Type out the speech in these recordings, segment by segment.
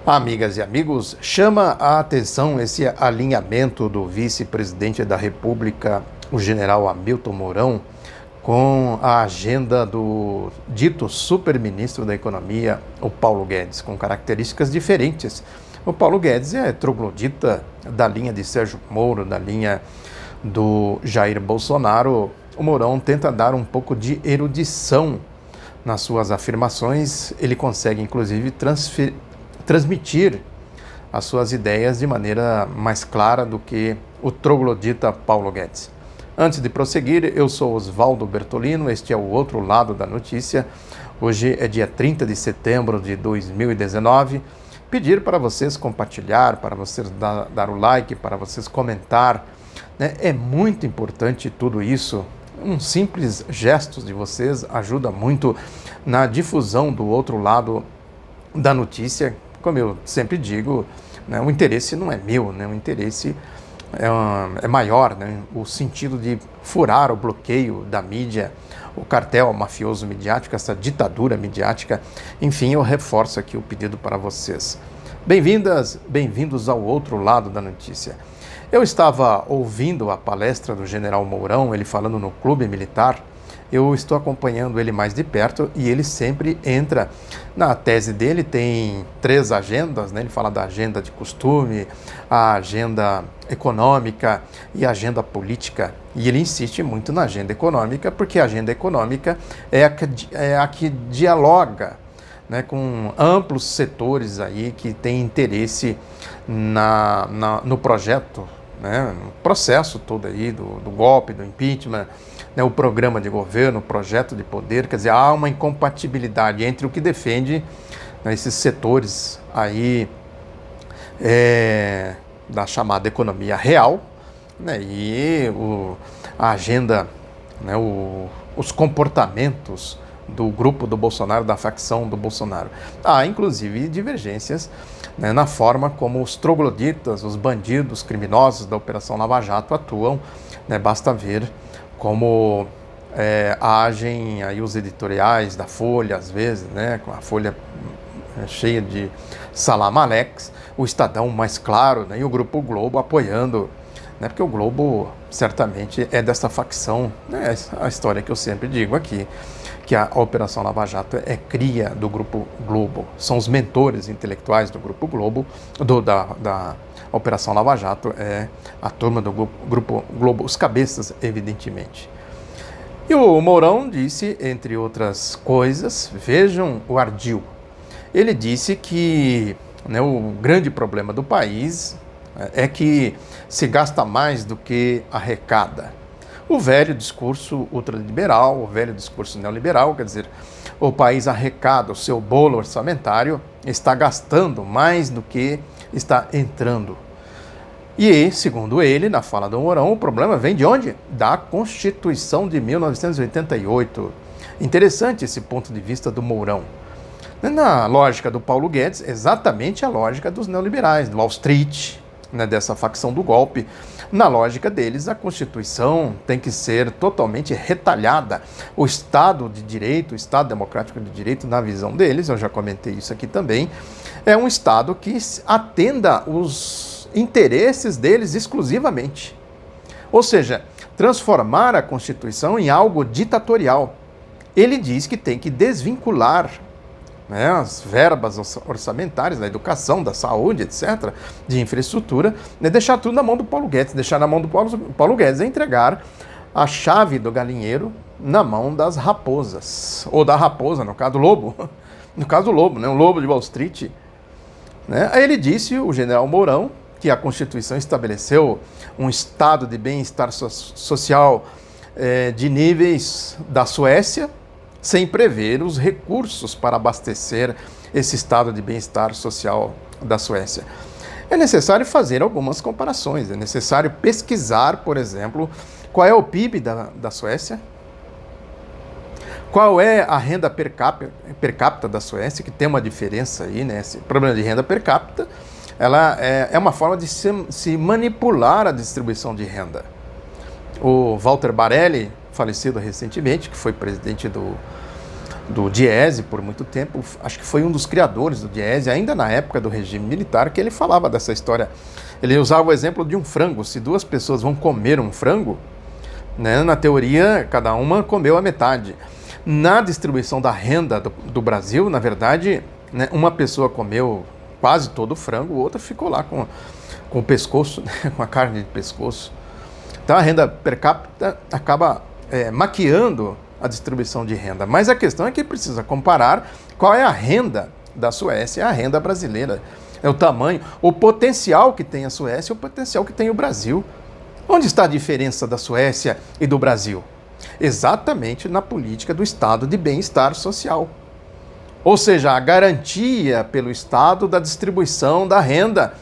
Amigas e amigos, chama a atenção esse alinhamento do vice-presidente da República, o general Hamilton Mourão, com a agenda do dito super-ministro da Economia, o Paulo Guedes, com características diferentes. O Paulo Guedes é troglodita da linha de Sérgio Moro, da linha do Jair Bolsonaro. O Mourão tenta dar um pouco de erudição nas suas afirmações. Ele consegue, inclusive, transmitir as suas ideias de maneira mais clara do que o troglodita Paulo Guedes. Antes de prosseguir, eu sou Oswaldo Bertolino, este é o Outro Lado da Notícia. Hoje é dia 30 de setembro de 2019. Pedir para vocês compartilhar, para vocês dar o like, para vocês comentar, né? É muito importante tudo isso. Um simples gesto de vocês ajuda muito na difusão do outro lado da notícia. Como eu sempre digo, né, o interesse não é meu, né, o interesse é maior, né, o sentido de furar o bloqueio da mídia, o cartel mafioso midiático, essa ditadura midiática. Enfim, eu reforço aqui o pedido para vocês. Bem-vindas, bem-vindos ao outro lado da notícia. Eu estava ouvindo a palestra do general Mourão, ele falando no Clube Militar. Eu estou acompanhando ele mais de perto e ele sempre entra na tese dele. Tem 3 agendas, né? Ele fala da agenda de costume, a agenda econômica e a agenda política. E ele insiste muito na agenda econômica, porque a agenda econômica é a que dialoga, né, com amplos setores aí que têm interesse no projeto, né, no processo todo aí do golpe, do impeachment, né, o programa de governo, o projeto de poder. Quer dizer, há uma incompatibilidade entre o que defende, né, esses setores aí da chamada economia real, né, e a agenda, né, os comportamentos do grupo do Bolsonaro, da facção do Bolsonaro. Há, inclusive, divergências, né, na forma como os trogloditas, os bandidos criminosos da Operação Lava Jato atuam, né, basta ver como agem aí os editoriais da Folha, às vezes, né, com a Folha cheia de salamaleques, o Estadão mais claro, né, e o Grupo Globo apoiando, né, porque o Globo certamente é dessa facção, né, a história que eu sempre digo aqui, que a Operação Lava Jato é cria do Grupo Globo, são os mentores intelectuais do Grupo Globo, da Operação Lava Jato é a turma do Grupo Globo, os cabeças, evidentemente. E o Mourão disse, entre outras coisas, vejam o ardil. Ele disse que, né, o grande problema do país é que se gasta mais do que arrecada. O velho discurso ultraliberal, o velho discurso neoliberal, quer dizer, o país arrecada o seu bolo orçamentário, está gastando mais do que está entrando. E, segundo ele, na fala do Mourão, o problema vem de onde? Da Constituição de 1988. Interessante esse ponto de vista do Mourão. Na lógica do Paulo Guedes, exatamente a lógica dos neoliberais, do Wall Street, né, dessa facção do golpe. Na lógica deles, a Constituição tem que ser totalmente retalhada. O Estado de Direito, o Estado Democrático de Direito, na visão deles, eu já comentei isso aqui também, é um Estado que atenda os interesses deles exclusivamente. Ou seja, transformar a Constituição em algo ditatorial. Ele diz que tem que desvincular, né, as verbas orçamentárias da educação, da saúde, etc., de infraestrutura, né, deixar tudo na mão do Paulo Guedes. Deixar na mão do Paulo Guedes é entregar a chave do galinheiro na mão das raposas, ou da raposa, no caso do lobo, no caso do lobo, né, o lobo de Wall Street. Né? Aí ele disse, o general Mourão, que a Constituição estabeleceu um estado de bem-estar social de níveis da Suécia, sem prever os recursos para abastecer esse estado de bem-estar social da Suécia. É necessário fazer algumas comparações, é necessário pesquisar, por exemplo, qual é o PIB da Suécia, qual é a renda per capita da Suécia, que tem uma diferença aí, né? Esse problema de renda per capita, ela é uma forma de se manipular a distribuição de renda. O Walter Barelli, falecido recentemente, que foi presidente do Diese por muito tempo, acho que foi um dos criadores do Diese, ainda na época do regime militar, que ele falava dessa história. Ele usava o exemplo de um frango. Se duas pessoas vão comer um frango, né, na teoria, cada uma comeu a metade. Na distribuição da renda do Brasil, na verdade, né, uma pessoa comeu quase todo o frango, outra ficou lá com o pescoço, né, com a carne de pescoço. Então a renda per capita acaba maquiando a distribuição de renda. Mas a questão é que precisa comparar qual é a renda da Suécia e a renda brasileira. É o tamanho, o potencial que tem a Suécia e o potencial que tem o Brasil. Onde está a diferença da Suécia e do Brasil? Exatamente na política do Estado de bem-estar social. Ou seja, a garantia pelo Estado da distribuição da renda,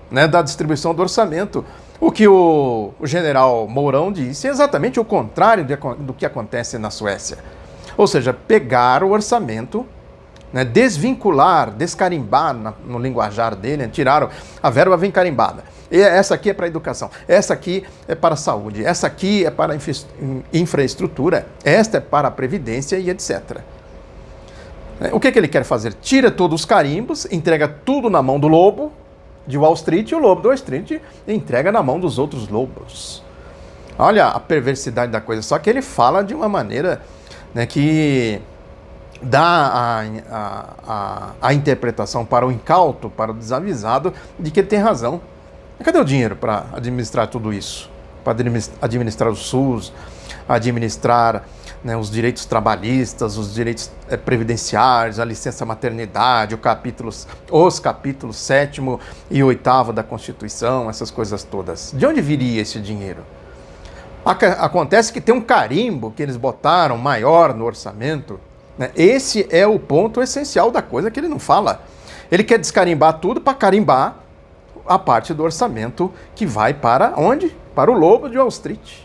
né, da distribuição do orçamento. O que o general Mourão disse é exatamente o contrário do que acontece na Suécia. Ou seja, pegar o orçamento, né, desvincular, descarimbar no linguajar dele, tiraram a verba vem carimbada. E essa aqui é para a educação, essa aqui é para a saúde, essa aqui é para a infraestrutura, esta é para a previdência e etc. O que ele quer fazer? Tira todos os carimbos, entrega tudo na mão do lobo de Wall Street e o lobo do Wall Street entrega na mão dos outros lobos. Olha a perversidade da coisa, só que ele fala de uma maneira, né, que dá a interpretação para o incauto, para o desavisado, de que ele tem razão. Cadê o dinheiro para administrar tudo isso? Para administrar o SUS, administrar, né, os direitos trabalhistas, os direitos previdenciários, a licença maternidade, os capítulos 7º e 8º da Constituição, essas coisas todas. De onde viria esse dinheiro? Acontece que tem um carimbo que eles botaram maior no orçamento, né? Esse é o ponto essencial da coisa que ele não fala. Ele quer descarimbar tudo para carimbar a parte do orçamento que vai para onde? Para o lobo de Wall Street.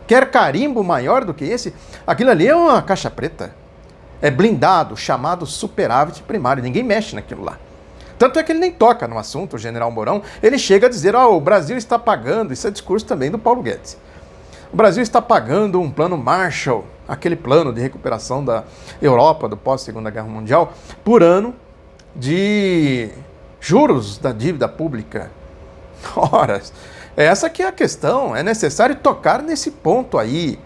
Quer carimbo maior do que esse? Aquilo ali é uma caixa preta. É blindado, chamado superávit primário. Ninguém mexe naquilo lá. Tanto é que ele nem toca no assunto, o general Mourão. Ele chega a dizer, o Brasil está pagando, isso é discurso também do Paulo Guedes. O Brasil está pagando um plano Marshall, aquele plano de recuperação da Europa do pós-Segunda Guerra Mundial, por ano de juros da dívida pública. Ora, essa que é a questão. É necessário tocar nesse ponto aí.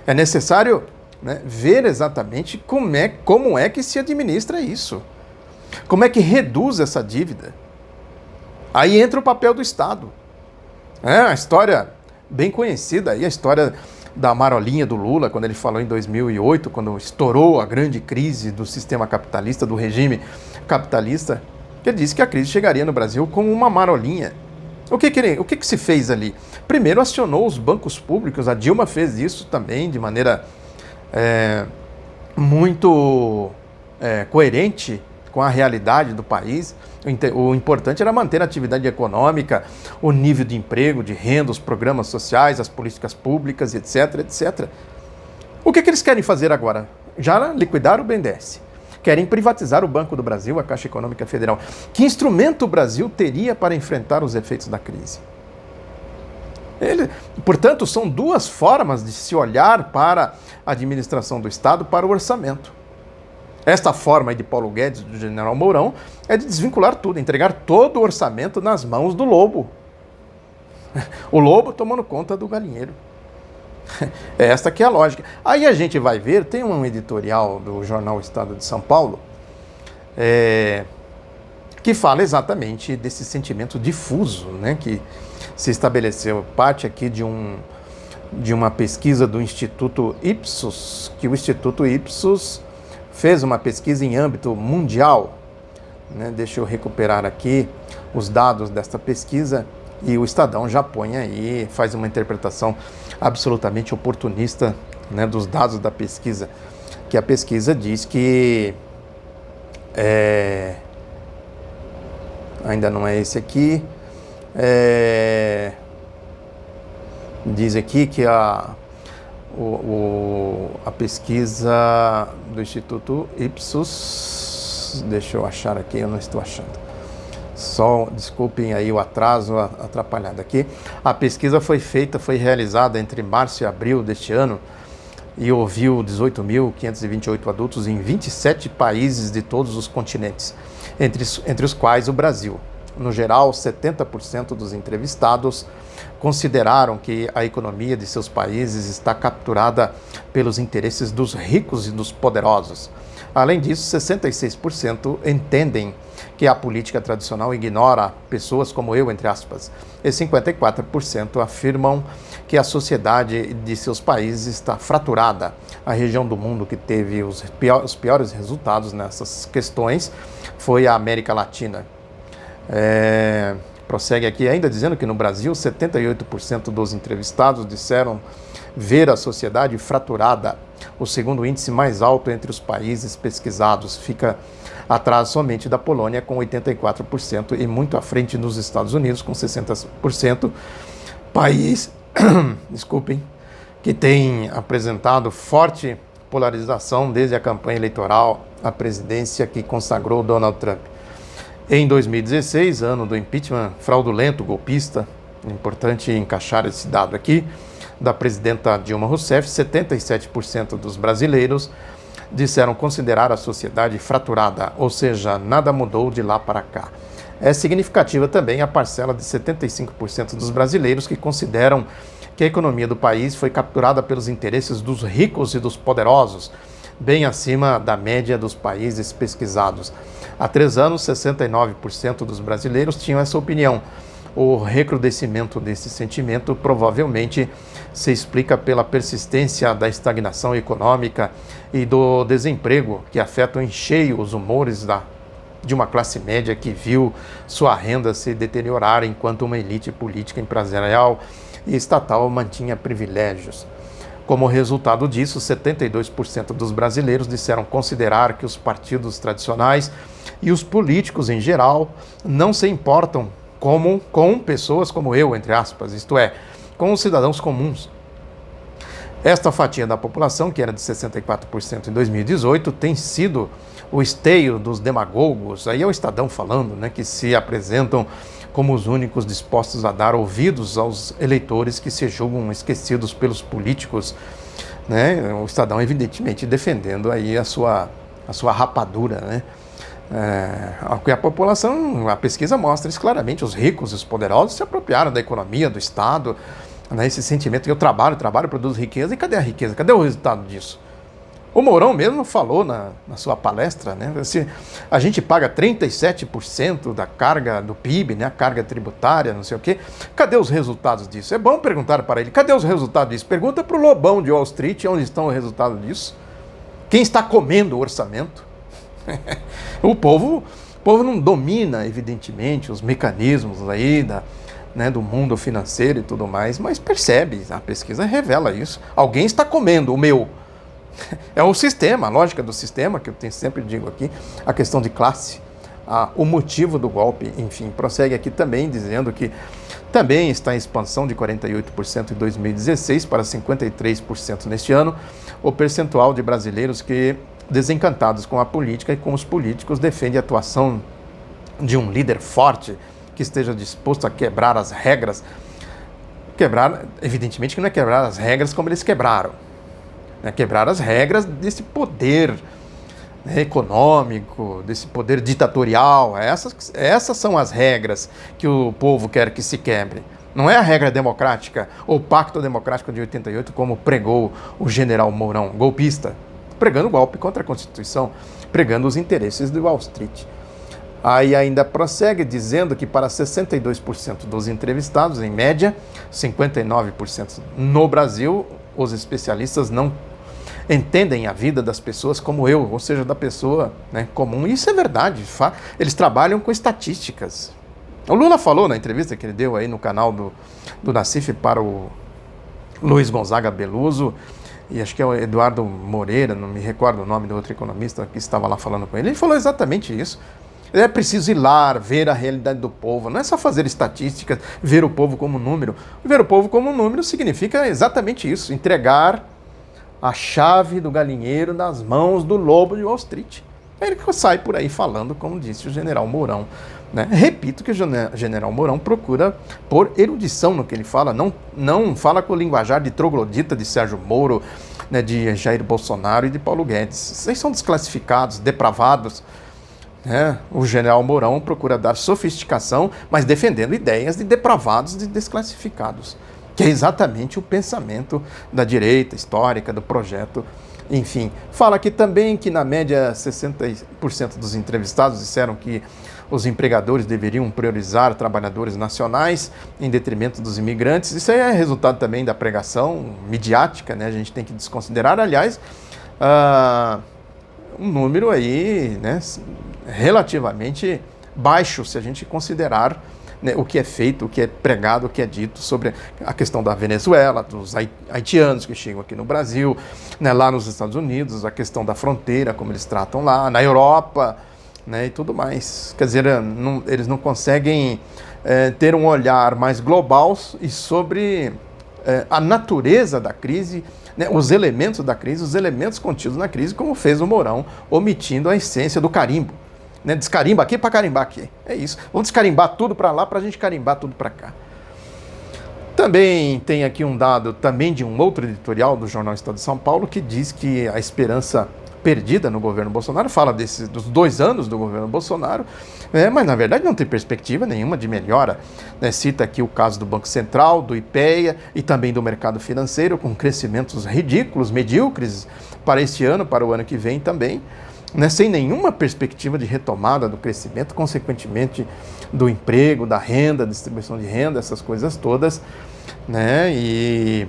É necessário, né, ver exatamente como é que se administra isso. Como é que reduz essa dívida. Aí entra o papel do Estado. A história bem conhecida aí, a história da marolinha do Lula, quando ele falou em 2008, quando estourou a grande crise do sistema capitalista, do regime capitalista, ele disse que a crise chegaria no Brasil como uma marolinha. O que se fez ali? Primeiro acionou os bancos públicos, a Dilma fez isso também de maneira muito coerente com a realidade do país. O importante era manter a atividade econômica, o nível de emprego, de renda, os programas sociais, as políticas públicas, etc, etc. O que eles querem fazer agora? Já liquidaram o BNDES. Querem privatizar o Banco do Brasil, a Caixa Econômica Federal. Que instrumento o Brasil teria para enfrentar os efeitos da crise? Portanto, são duas formas de se olhar para a administração do Estado, para o orçamento. Esta forma aí de Paulo Guedes, do general Mourão, é de desvincular tudo, entregar todo o orçamento nas mãos do lobo. O lobo tomando conta do galinheiro. Esta que é a lógica. Aí a gente vai ver, tem um editorial do jornal Estado de São Paulo, que fala exatamente desse sentimento difuso, né, que se estabeleceu, parte aqui de uma pesquisa do Instituto Ipsos, que o Instituto Ipsos fez uma pesquisa em âmbito mundial, né? Deixa eu recuperar aqui os dados desta pesquisa, e o Estadão já põe aí, faz uma interpretação absolutamente oportunista, né, dos dados da pesquisa, que a pesquisa diz que ainda não é esse aqui, diz aqui que a pesquisa do Instituto Ipsos, deixa eu achar aqui, eu não estou achando. Só desculpem aí o atraso atrapalhado aqui. A pesquisa foi realizada entre março e abril deste ano, e ouviu 18.528 adultos em 27 países de todos os continentes, entre os quais o Brasil. No geral, 70% dos entrevistados consideraram que a economia de seus países está capturada pelos interesses dos ricos e dos poderosos. Além disso, 66% entendem que a política tradicional ignora pessoas como eu, entre aspas, e 54% afirmam que a sociedade de seus países está fraturada. A região do mundo que teve os piores resultados nessas questões foi a América Latina. Prossegue aqui ainda dizendo que no Brasil 78% dos entrevistados disseram ver a sociedade fraturada. O segundo índice mais alto entre os países pesquisados, fica atrás somente da Polônia com 84% e muito à frente nos Estados Unidos com 60%, país, desculpem, que tem apresentado forte polarização desde a campanha eleitoral à presidência que consagrou Donald Trump. Em 2016, ano do impeachment fraudulento, golpista, importante encaixar esse dado aqui, da presidenta Dilma Rousseff, 77% dos brasileiros disseram considerar a sociedade fraturada, ou seja, nada mudou de lá para cá. É significativa também a parcela de 75% dos brasileiros que consideram que a economia do país foi capturada pelos interesses dos ricos e dos poderosos, bem acima da média dos países pesquisados. Há 3 anos, 69% dos brasileiros tinham essa opinião. O recrudescimento desse sentimento provavelmente se explica pela persistência da estagnação econômica e do desemprego que afetam em cheio os humores de uma classe média que viu sua renda se deteriorar enquanto uma elite política, empresarial e estatal mantinha privilégios. Como resultado disso, 72% dos brasileiros disseram considerar que os partidos tradicionais e os políticos em geral não se importam com pessoas como eu, entre aspas, isto é, com os cidadãos comuns. Esta fatia da população, que era de 64% em 2018, tem sido o esteio dos demagogos, aí é o Estadão falando, né, que se apresentam como os únicos dispostos a dar ouvidos aos eleitores que se julgam esquecidos pelos políticos, né? O Estadão evidentemente defendendo aí a sua rapadura, né? A população, a pesquisa mostra isso claramente, os ricos e os poderosos se apropriaram da economia, do Estado, né? Esse sentimento que eu trabalho, produzo riqueza, e cadê a riqueza? Cadê o resultado disso? O Mourão mesmo falou na sua palestra, né? A gente paga 37% da carga do PIB, né? A carga tributária, não sei o quê. Cadê os resultados disso? É bom perguntar para ele, cadê os resultados disso? Pergunta para o Lobão de Wall Street onde estão os resultados disso. Quem está comendo o orçamento? O povo não domina, evidentemente, os mecanismos aí do mundo financeiro e tudo mais, mas percebe, a pesquisa revela isso. Alguém está comendo o meu. É o sistema, a lógica do sistema, que eu sempre digo aqui, a questão de classe, o motivo do golpe, enfim, prossegue aqui também dizendo que também está em expansão de 48% em 2016 para 53% neste ano, o percentual de brasileiros que, desencantados com a política e com os políticos, defende a atuação de um líder forte que esteja disposto a quebrar as regras. Evidentemente que não é quebrar as regras como eles quebraram, é quebrar as regras desse poder, né, econômico, desse poder ditatorial. Essas são as regras que o povo quer que se quebre. Não é a regra democrática, ou pacto democrático de 88, como pregou o general Mourão, golpista, pregando o golpe contra a Constituição, pregando os interesses do Wall Street. Aí ainda prossegue dizendo que para 62% dos entrevistados, em média, 59% no Brasil, os especialistas não entendem a vida das pessoas como eu, ou seja, da pessoa, né, comum. Isso é verdade, eles trabalham com estatísticas. O Lula falou na entrevista que ele deu aí no canal do Nassif para o Luiz Gonzaga Beluso, e acho que é o Eduardo Moreira, não me recordo o nome do outro economista que estava lá falando com ele, ele falou exatamente isso. É preciso ir lá, ver a realidade do povo, não é só fazer estatísticas, ver o povo como número. Ver o povo como número significa exatamente isso, entregar a chave do galinheiro nas mãos do lobo de Wall Street. Ele sai por aí falando, como disse o general Mourão, né? Repito que o general Mourão procura pôr erudição no que ele fala, não fala com o linguajar de troglodita de Sérgio Moro, né, de Jair Bolsonaro e de Paulo Guedes. Eles são desclassificados, depravados, né? O general Mourão procura dar sofisticação, mas defendendo ideias de depravados e desclassificados, que é exatamente o pensamento da direita histórica, do projeto. Enfim, fala aqui também que, na média, 60% dos entrevistados disseram que os empregadores deveriam priorizar trabalhadores nacionais em detrimento dos imigrantes. Isso aí é resultado também da pregação midiática, né? A gente tem que desconsiderar, aliás, um número aí, né, relativamente baixo, se a gente considerar, né, o que é feito, o que é pregado, o que é dito sobre a questão da Venezuela, dos haitianos que chegam aqui no Brasil, né, lá nos Estados Unidos, a questão da fronteira, como eles tratam lá, na Europa, né, e tudo mais. Quer dizer, eles não conseguem ter um olhar mais global e sobre a natureza da crise, né, os elementos da crise, os elementos contidos na crise, como fez o Mourão, omitindo a essência do carimbo. Né, descarimba aqui para carimbar aqui. É isso. Vamos descarimbar tudo para lá para a gente carimbar tudo para cá. Também tem aqui um dado também de um outro editorial do jornal Estado de São Paulo que diz que a esperança perdida no governo Bolsonaro, fala dos 2 anos do governo Bolsonaro, mas na verdade não tem perspectiva nenhuma de melhora. Né? Cita aqui o caso do Banco Central, do IPEA e também do mercado financeiro, com crescimentos ridículos, medíocres para este ano, para o ano que vem também, né? Sem nenhuma perspectiva de retomada do crescimento, consequentemente do emprego, da renda, distribuição de renda, essas coisas todas, né? E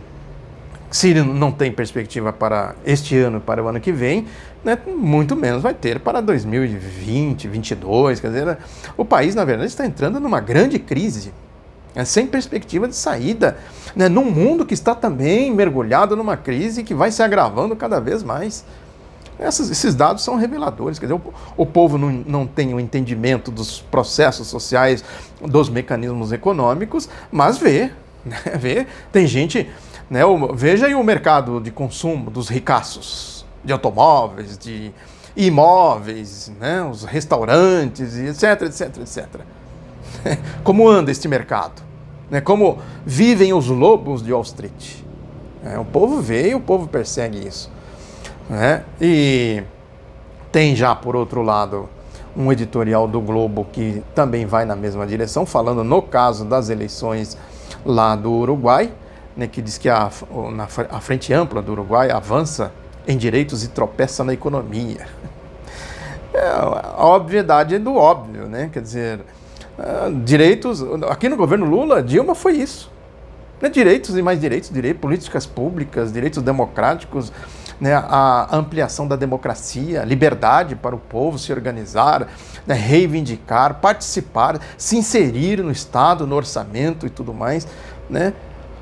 se não tem perspectiva para este ano, para o ano que vem, né, muito menos vai ter para 2020, 2022. Quer dizer, o país, na verdade, está entrando numa grande crise, né, sem perspectiva de saída, né, num mundo que está também mergulhado numa crise que vai se agravando cada vez mais. Esses dados são reveladores. Quer dizer, o povo não tem o entendimento dos processos sociais, dos mecanismos econômicos, mas vê, né, vê. Tem gente... Né, veja aí o mercado de consumo dos ricaços, de automóveis, de imóveis, né, os restaurantes, etc, etc, etc. Como anda este mercado? Né, como vivem os lobos de Wall Street? O povo vê e o povo persegue isso. Né? E tem já, por outro lado, um editorial do Globo que também vai na mesma direção, falando no caso das eleições lá do Uruguai, né, que diz que a Frente Ampla do Uruguai avança em direitos e tropeça na economia. A obviedade do óbvio, né? Quer dizer, direitos... Aqui no governo Lula, Dilma foi isso. Né? Direitos e mais direitos, políticas públicas, direitos democráticos, né? A ampliação da democracia, liberdade para o povo se organizar, né? Reivindicar, participar, se inserir no Estado, no orçamento e tudo mais, né?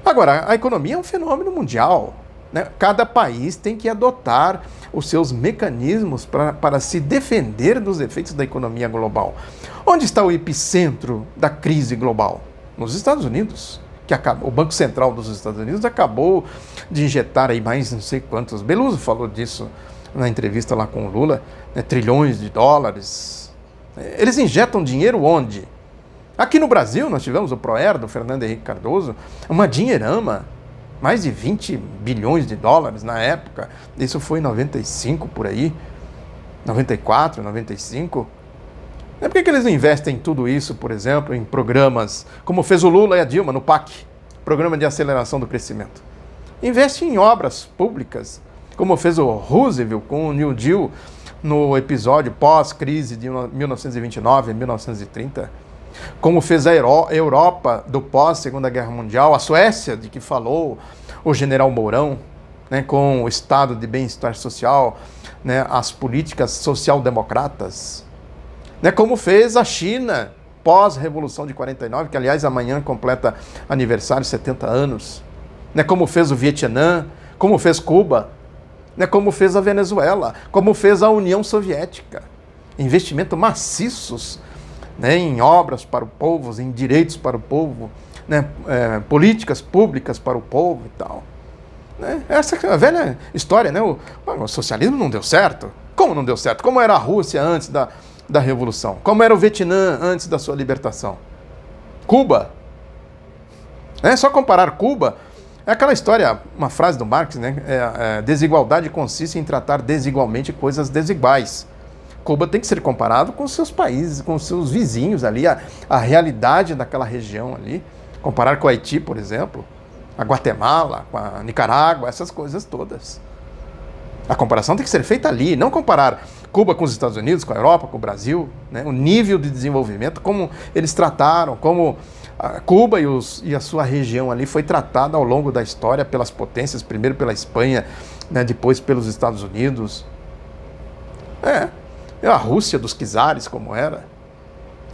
Agora, a economia é um fenômeno mundial, né? Cada país tem que adotar os seus mecanismos para se defender dos efeitos da economia global. Onde está o epicentro da crise global? Nos Estados Unidos. O Banco Central dos Estados Unidos acabou de injetar aí mais não sei quantos, Beluso falou disso na entrevista lá com o Lula, né, trilhões de dólares. Eles injetam dinheiro onde? Aqui no Brasil, nós tivemos o Proer, do Fernando Henrique Cardoso, uma dinheirama, mais de 20 bilhões de dólares na época. Isso foi em 95, por aí, 94, 95. Por que eles não investem tudo isso, por exemplo, em programas, como fez o Lula e a Dilma no PAC, Programa de Aceleração do Crescimento? Investe em obras públicas, como fez o Roosevelt com o New Deal no episódio pós-crise de 1929 e 1930. Como fez a Europa do pós-Segunda Guerra Mundial, a Suécia, de que falou o general Mourão, né, com o estado de bem-estar social, né, as políticas social-democratas, né, como fez a China pós-Revolução de 49, que aliás amanhã completa aniversário, 70 anos, né, como fez o Vietnã, como fez Cuba, né, como fez a Venezuela, como fez a União Soviética. Investimento maciços, né, em obras para o povo, em direitos para o povo, né, políticas públicas para o povo e tal. Né? Essa é a velha história, né? O socialismo não deu certo. Como não deu certo? Como era a Rússia antes da Revolução? Como era o Vietnã antes da sua libertação? Cuba? É só comparar Cuba. É aquela história, uma frase do Marx, né? Desigualdade consiste em tratar desigualmente coisas desiguais. Cuba tem que ser comparado com seus países, com seus vizinhos ali, a realidade daquela região ali. Comparar com o Haiti, por exemplo, a Guatemala, com a Nicarágua, essas coisas todas. A comparação tem que ser feita ali, não comparar Cuba com os Estados Unidos, com a Europa, com o Brasil, né? O nível de desenvolvimento, como eles trataram, como Cuba e a sua região ali foi tratada ao longo da história pelas potências, primeiro pela Espanha, né? Depois pelos Estados Unidos. A Rússia dos czares, como era,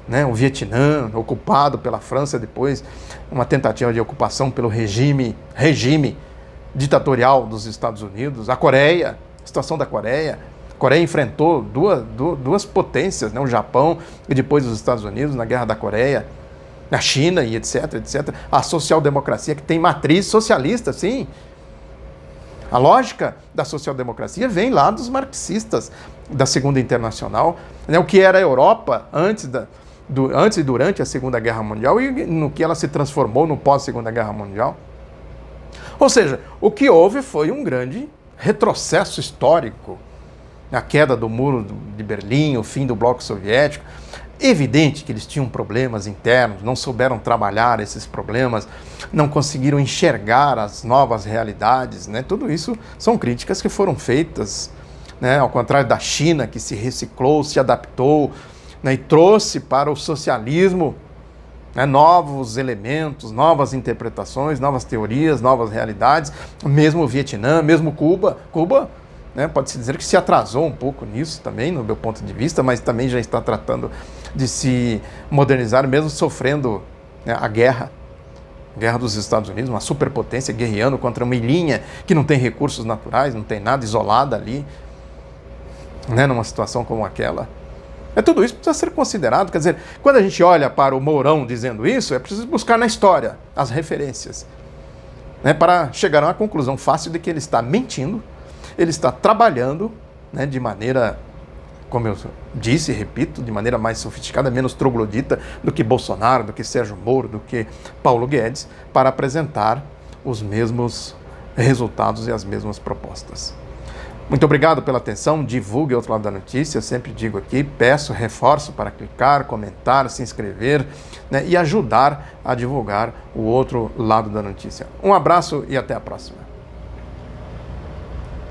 né? O Vietnã, ocupado pela França, depois uma tentativa de ocupação pelo regime ditatorial dos Estados Unidos. A Coreia, a situação da Coreia. A Coreia enfrentou duas potências, né? O Japão e depois os Estados Unidos na Guerra da Coreia. A China e etc, etc. A social-democracia, que tem matriz socialista, sim. A lógica da social-democracia vem lá dos marxistas da Segunda Internacional, né? O que era a Europa antes e durante a Segunda Guerra Mundial e no que ela se transformou no pós-Segunda Guerra Mundial. Ou seja, o que houve foi um grande retrocesso histórico. A queda do muro de Berlim, o fim do bloco soviético. Evidente que eles tinham problemas internos, não souberam trabalhar esses problemas, não conseguiram enxergar as novas realidades, né? Tudo isso são críticas que foram feitas, né? Ao contrário da China, que se reciclou, se adaptou, né? E trouxe para o socialismo, né? Novos elementos, novas interpretações, novas teorias, novas realidades, mesmo o Vietnã, mesmo Cuba, né, pode-se dizer que se atrasou um pouco nisso também, no meu ponto de vista, mas também já está tratando de se modernizar, mesmo sofrendo, né, a guerra dos Estados Unidos, uma superpotência guerreando contra uma ilhinha que não tem recursos naturais, não tem nada, isolada ali, né, numa situação como aquela. Tudo isso precisa ser considerado. Quer dizer, quando a gente olha para o Mourão dizendo isso, é preciso buscar na história as referências, né, para chegar a uma conclusão fácil de que ele está mentindo. Ele está trabalhando, né, de maneira, como eu disse e repito, de maneira mais sofisticada, menos troglodita do que Bolsonaro, do que Sérgio Moro, do que Paulo Guedes, para apresentar os mesmos resultados e as mesmas propostas. Muito obrigado pela atenção, divulgue o Outro Lado da Notícia, eu sempre digo aqui, peço, reforço para clicar, comentar, se inscrever, né, e ajudar a divulgar o outro lado da notícia. Um abraço e até a próxima.